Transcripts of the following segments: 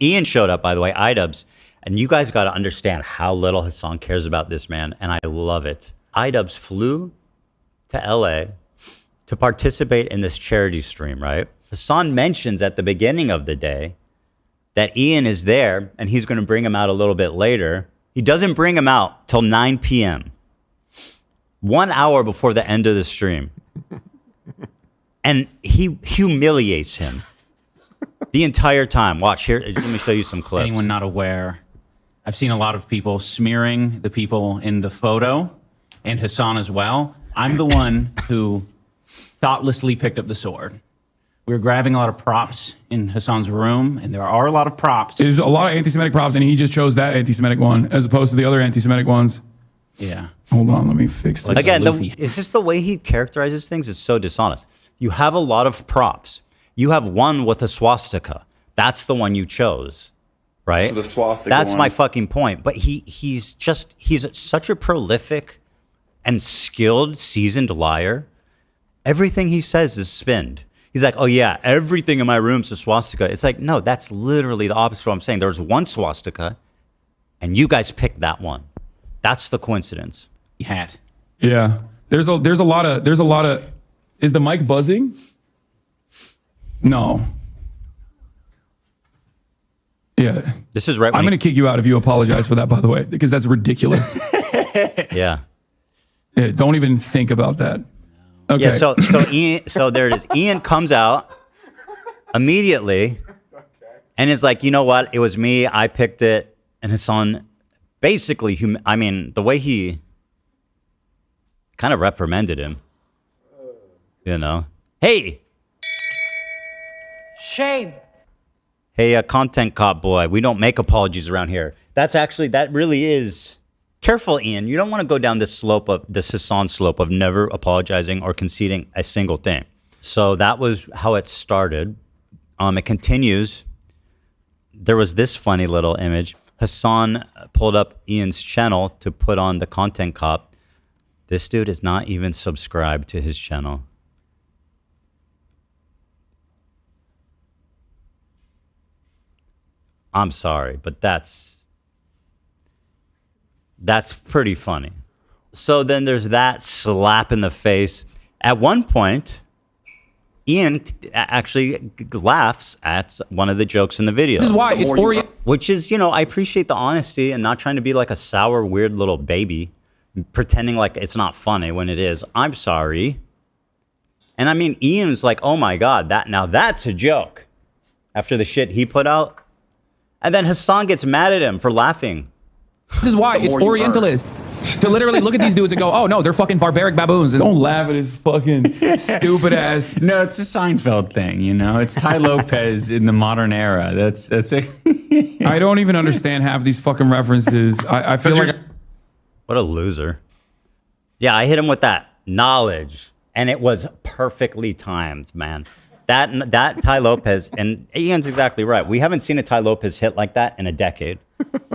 Ian showed up, by the way, IDubbbz. And you guys got to understand how little Hasan cares about this man. And I love it. IDubbbz flew to LA to participate in this charity stream, right? Hasan mentions at the beginning of the day that Ian is there and he's going to bring him out a little bit later. He doesn't bring him out till 9 p.m., 1 hour before the end of the stream. And he humiliates him the entire time. Watch here. Let me show you some clips. Anyone not aware, I've seen a lot of people smearing the people in the photo and Hasan as well. I'm the one who thoughtlessly picked up the sword. We were grabbing a lot of props in Hasan's room, and there are a lot of props. There's a lot of anti-Semitic props, and he just chose that anti-Semitic one as opposed to the other anti-Semitic ones. Yeah. Hold on, let me fix this. Again, it's just the way he characterizes things is so dishonest. You have a lot of props. You have one with a swastika. That's the one you chose, right? So the swastika That's one. my fucking point. But he's such a prolific and skilled, seasoned liar. Everything he says is spinned. He's like, oh yeah, everything in my room's a swastika. It's like, no, that's literally the opposite of what I'm saying. There's one swastika, and you guys picked that one. That's the coincidence. Hat. Yeah. There's a lot of is the mic buzzing? No. Yeah. This is right. I'm going to kick you out if you apologize for that, by the way, because that's ridiculous. Yeah. Yeah, don't even think about that. Okay. Yeah, so there it is. Ian comes out immediately and is like, you know what? It was me. I picked it. And Hasan basically, the way he kind of reprimanded him, you know, hey. Shame. Hey, content cop boy, we don't make apologies around here. That really is. Careful, Ian. You don't want to go down this Hasan slope of never apologizing or conceding a single thing. So that was how it started. It continues. There was this funny little image. Hasan pulled up Ian's channel to put on the content cop. This dude is not even subscribed to his channel. I'm sorry, but that's pretty funny. So then there's that slap in the face. At one point, Ian actually laughs at one of the jokes in the video. This is why it's Orient. Which is, I appreciate the honesty and not trying to be like a sour, weird little baby, pretending like it's not funny when it is. I'm sorry. And I mean, Ian's like, oh my God, that's a joke. After the shit he put out. And then Hasan gets mad at him for laughing. This is why it's Orientalist. To literally look at these dudes and go, oh no, they're fucking barbaric baboons. And don't laugh at his fucking stupid ass. No, it's a Seinfeld thing, It's Ty Lopez in the modern era. That's it. I don't even understand half these fucking references. I feel like... What a loser. Yeah, I hit him with that knowledge, and it was perfectly timed, man. That Ty Lopez, and Ian's exactly right. We haven't seen a Ty Lopez hit like that in a decade.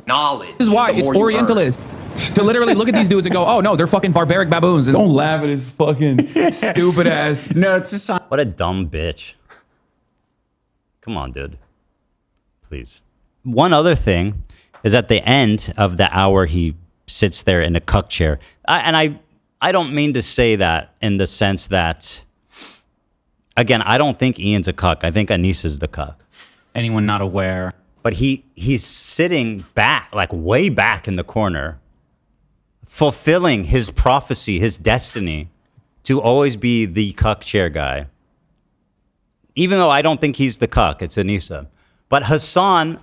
Knowledge. This is why it's Orientalist. To literally look at these dudes and go, oh no, they're fucking barbaric baboons. And don't laugh at his fucking stupid ass. No, it's just What a dumb bitch. Come on, dude. Please. One other thing is at the end of the hour, he sits there in a cuck chair. I don't mean to say that in the sense that, again, I don't think Ian's a cuck. I think Anissa's the cuck. Anyone not aware. But he's sitting back, like way back in the corner, fulfilling his prophecy, his destiny to always be the cuck chair guy. Even though I don't think he's the cuck, it's Anissa. But Hasan,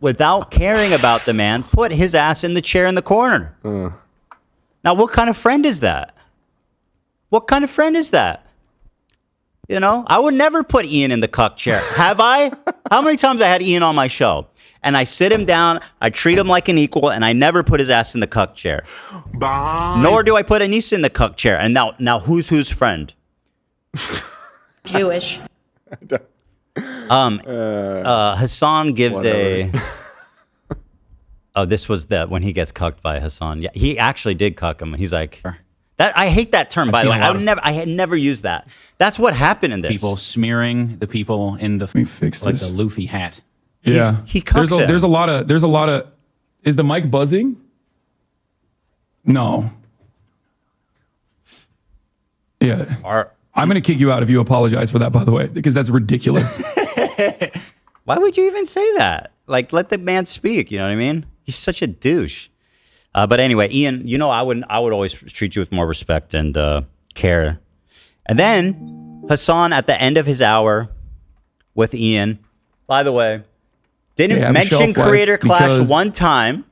without caring about the man, put his ass in the chair in the corner. Now, what kind of friend is that? What kind of friend is that? I would never put Ian in the cuck chair. Have I? How many times I had Ian on my show? And I sit him down, I treat him like an equal, and I never put his ass in the cuck chair. Bye. Nor do I put Anissa in the cuck chair. And now who's whose friend? Jewish. Hasan gives Oh, this was when he gets cucked by Hasan. Yeah, he actually did cuck him. He's like... I hate that term, by the way. I had never used that. That's what happened in this. People smearing the people in the Let me fix like this. the Luffy hat. Yeah. He cucks him. There's a lot of. Is the mic buzzing? No. Yeah. I'm going to kick you out if you apologize for that, by the way, because that's ridiculous. Why would you even say that? Like, let the man speak. You know what I mean? He's such a douche. But anyway, Ian, you know, I would always treat you with more respect and care. And then Hasan, at the end of his hour with Ian, by the way, didn't mention Creator Clash one time.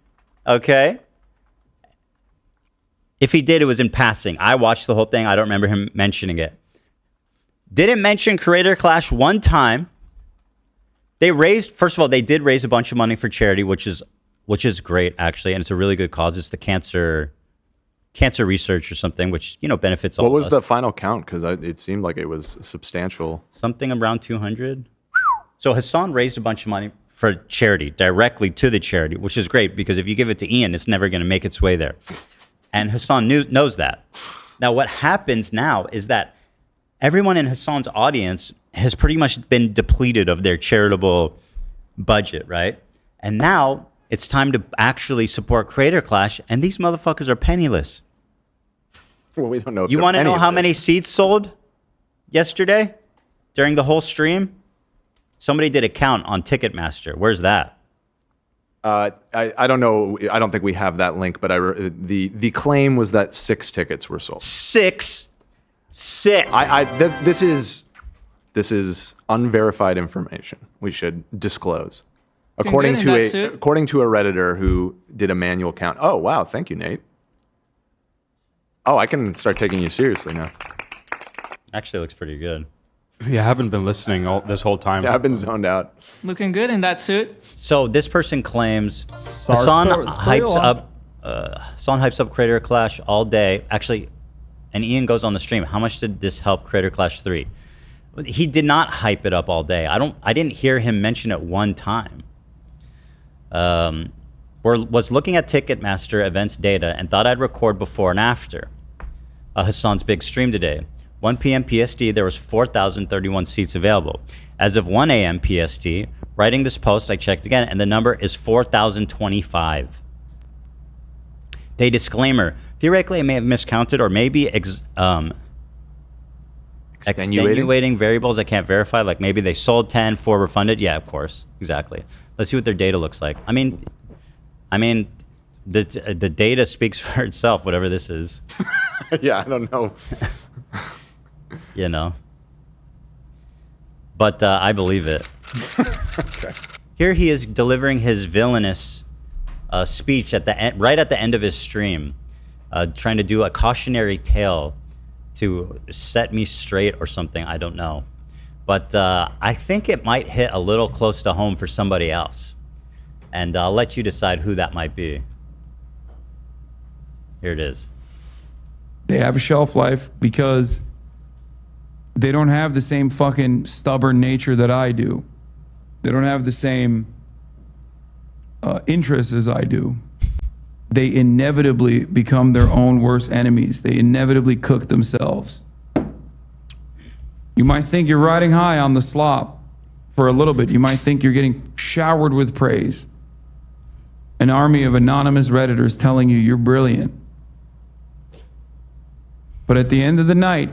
Okay. If he did, it was in passing. I watched the whole thing. I don't remember him mentioning it. Didn't mention Creator Clash one time. First of all, they did raise a bunch of money for charity, which is great, actually. And it's a really good cause. It's the cancer research or something, which, you know, benefits all of us. What was the final count? Because it seemed like it was substantial. Something around 200. So Hasan raised a bunch of money for charity, directly to the charity, which is great because if you give it to Ian, it's never going to make its way there. And Hasan knows that. Now, what happens now is that everyone in Hasan's audience has pretty much been depleted of their charitable budget, right? And now it's time to actually support Creator Clash, and these motherfuckers are penniless. Well, we don't know. You want to know how many seats sold yesterday during the whole stream? Somebody did a count on Ticketmaster. Where's that? I don't know. I don't think we have that link, but the claim was that 6 tickets were sold. Six. This is unverified information. We should disclose. According to a Redditor who did a manual count. Oh wow, thank you, Nate. Oh, I can start taking you seriously now. Actually, looks pretty good. Yeah, I haven't been listening this whole time. Yeah, I've been zoned out. Looking good in that suit. So this person claims Hasan hypes up Creator Clash all day. Actually, and Ian goes on the stream. How much did this help Creator Clash 3? He did not hype it up all day. I didn't hear him mention it one time. Was looking at Ticketmaster events data and thought I'd record before and after Hasan's big stream today. 1 p.m. PST, there was 4,031 seats available. As of 1 a.m. PST, writing this post, I checked again, and the number is 4,025. They disclaimer, theoretically, I may have miscounted or maybe extenuating variables I can't verify. Like maybe they sold 10, 4 refunded. Yeah, of course. Exactly. Let's see what their data looks like. I mean, the data speaks for itself, whatever this is. Yeah, I don't know. You know. But I believe it. Okay. Here he is delivering his villainous speech at the end, right at the end of his stream, trying to do a cautionary tale to set me straight or something. I don't know. But I think it might hit a little close to home for somebody else. And I'll let you decide who that might be. Here it is. They have a shelf life because they don't have the same fucking stubborn nature that I do. They don't have the same interests as I do. They inevitably become their own worst enemies. They inevitably cook themselves. You might think you're riding high on the slop for a little bit. You might think you're getting showered with praise. An army of anonymous Redditors telling you you're brilliant. But at the end of the night,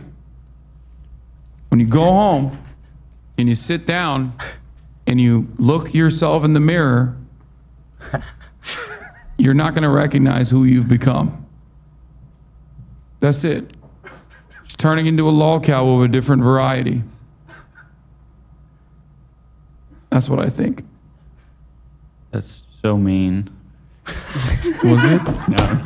when you go home and you sit down and you look yourself in the mirror, you're not going to recognize who you've become. That's it. It's turning into a lolcow of a different variety. That's what I think. That's so mean. Was it? No.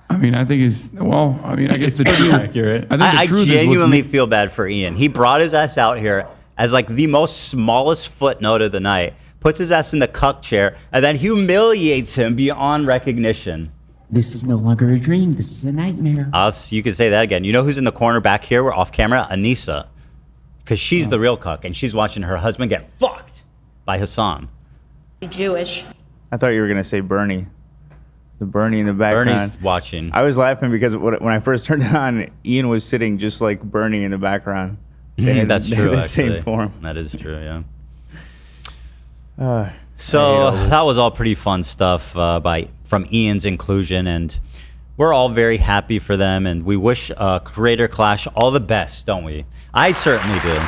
I mean, I think it's, well, I mean, I guess the truth. Accurate. I genuinely feel bad for Ian. He brought his ass out here as like the most smallest footnote of the night, puts his ass in the cuck chair, and then humiliates him beyond recognition. This is no longer a dream. This is a nightmare. You could say that again. You know who's in the corner back here? We're off camera. Anissa. Because she's the real cuck, and she's watching her husband get fucked by Hasan. Jewish. I thought you were going to say Bernie. The Bernie in the background. Bernie's watching. I was laughing because when I first turned it on, Ian was sitting just like Bernie in the background. That's true, the actually. same form. That is true, yeah. So that was all pretty fun stuff from Ian's inclusion, and we're all very happy for them, and we wish Creator Clash all the best, don't we? I certainly do.